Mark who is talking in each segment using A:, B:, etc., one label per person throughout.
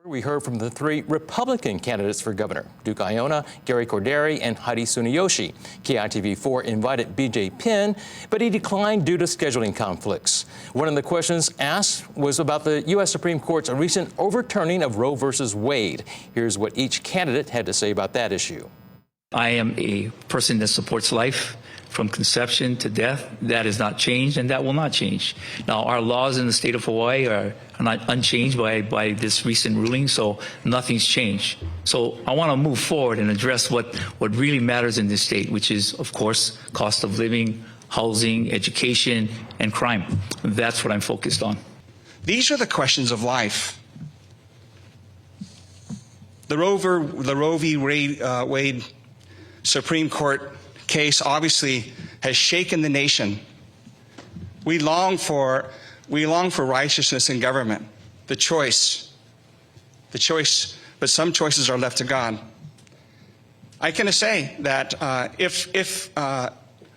A: We heard from the three Republican candidates for governor, Duke Iona, Gary Corderi, and Heidi Tsuneyoshi. KITV4 invited B.J. Penn, but he declined due to scheduling conflicts. One of the questions asked was about the U.S. Supreme Court's recent overturning of Roe v. Wade. Here's what each candidate had to say about that issue.
B: I am a person that supports life from conception to death. That has not changed, and that will not change. Now, our laws in the state of Hawaii are not unchanged by this recent ruling, so nothing's changed. So I want to move forward and address what really matters in this state, which is, of course, cost of living, housing, education, and crime. That's what I'm focused on.
C: These are the questions of life. The Roe v. Wade Supreme Court case obviously has shaken the nation. We long for righteousness in government, the choice, but some choices are left to God. I can say that if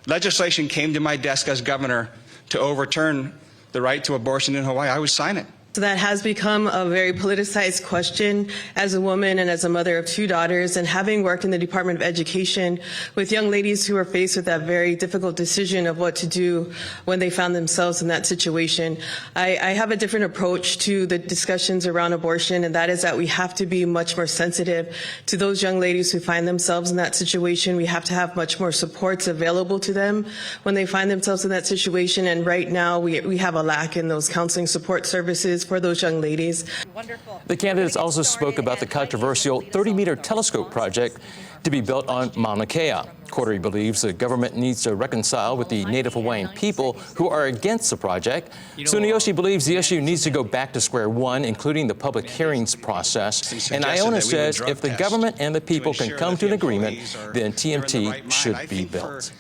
C: legislation came to my desk as governor to overturn the right to abortion in Hawaii, I would sign it.
D: So that has become a very politicized question as a woman and as a mother of two daughters, and having worked in the Department of Education with young ladies who are faced with that very difficult decision of what to do when they found themselves in that situation. I have a different approach to the discussions around abortion, and that is that we have to be much more sensitive to those young ladies who find themselves in that situation. We have to have much more supports available to them when they find themselves in that situation, and right now we have a lack in those counseling support services for those young ladies.
A: Wonderful. The candidates also spoke about the controversial 30-meter telescope project to be built on Mauna Kea. Corderi believes the government needs to reconcile with the Native Hawaiian people who are against the project. Tsuneyoshi believes the issue needs to go back to square one, including the public hearings process. And Iona says if the government and the people can come to an agreement, then TMT should be built.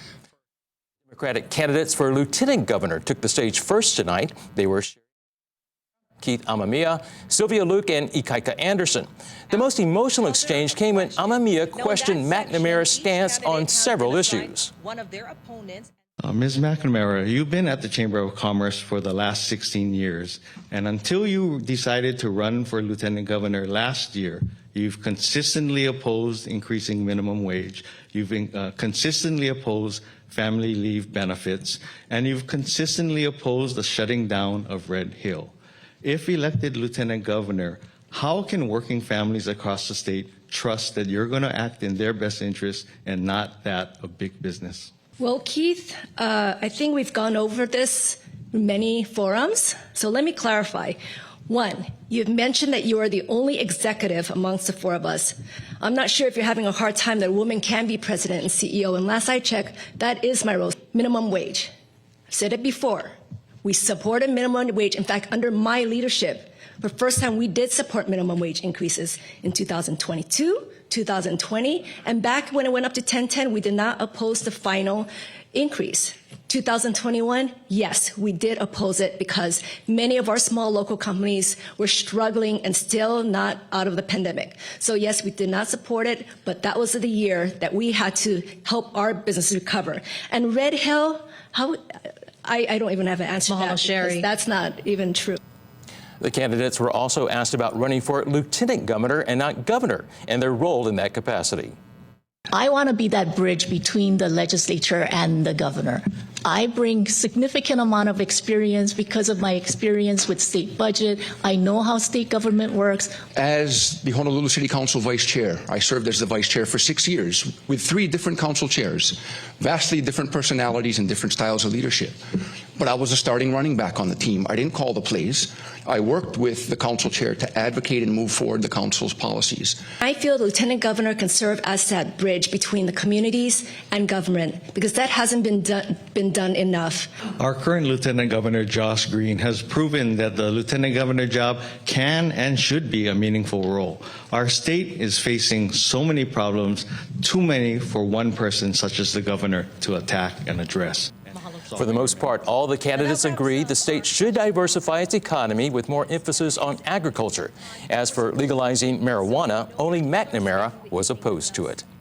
A: Democratic candidates for lieutenant governor took the stage first tonight. They were Keith Amemiya, Sylvia Luke, and Ikaika Anderson. The most emotional exchange came when Amemiya questioned McNamara's stance on several issues.
E: Ms. McNamara, you've been at the Chamber of Commerce for the last 16 years, and until you decided to run for lieutenant governor last year, you've consistently opposed increasing minimum wage, you've consistently opposed family leave benefits, and you've consistently opposed the shutting down of Red Hill. If elected lieutenant governor, how can working families across the state trust that you're going to act in their best interest and not that of big business?
F: Well, Keith, I think we've gone over this in many forums, so let me clarify. One, you've mentioned that you are the only executive amongst the four of us. I'm not sure if you're having a hard time that a woman can be president and CEO, and last I checked, that is my role. Minimum wage. I've said it before. We supported minimum wage. In fact, under my leadership, for the first time, we did support minimum wage increases in 2022, 2020, and back when it went up to 1010, we did not oppose the final increase. 2021, yes, we did oppose it because many of our small local companies were struggling and still not out of the pandemic. So yes, we did not support it, but that was the year that we had to help our businesses recover. And Red Hill, I don't even have an answer to that because that's not even true.
A: The candidates were also asked about running for lieutenant governor and not governor and their role in that capacity.
G: I want to be that bridge between the legislature and the governor. I bring significant amount of experience because of my experience with state budget. I know how state government works.
H: As the Honolulu City Council Vice Chair, I served as the Vice Chair for 6 years with 3 different council chairs, vastly different personalities and different styles of leadership. But I was a starting running back on the team. I didn't call the plays. I worked with the council chair to advocate and move forward the council's policies.
F: I feel the lieutenant governor can serve as that bridge between the communities and government because that hasn't been done enough.
E: Our current lieutenant governor, Josh Green, has proven that the lieutenant governor job can and should be a meaningful role. Our state is facing so many problems, too many for one person such as the governor to attack and address.
A: For the most part, all the candidates agree the state should diversify its economy with more emphasis on agriculture. As for legalizing marijuana, only McNamara was opposed to it.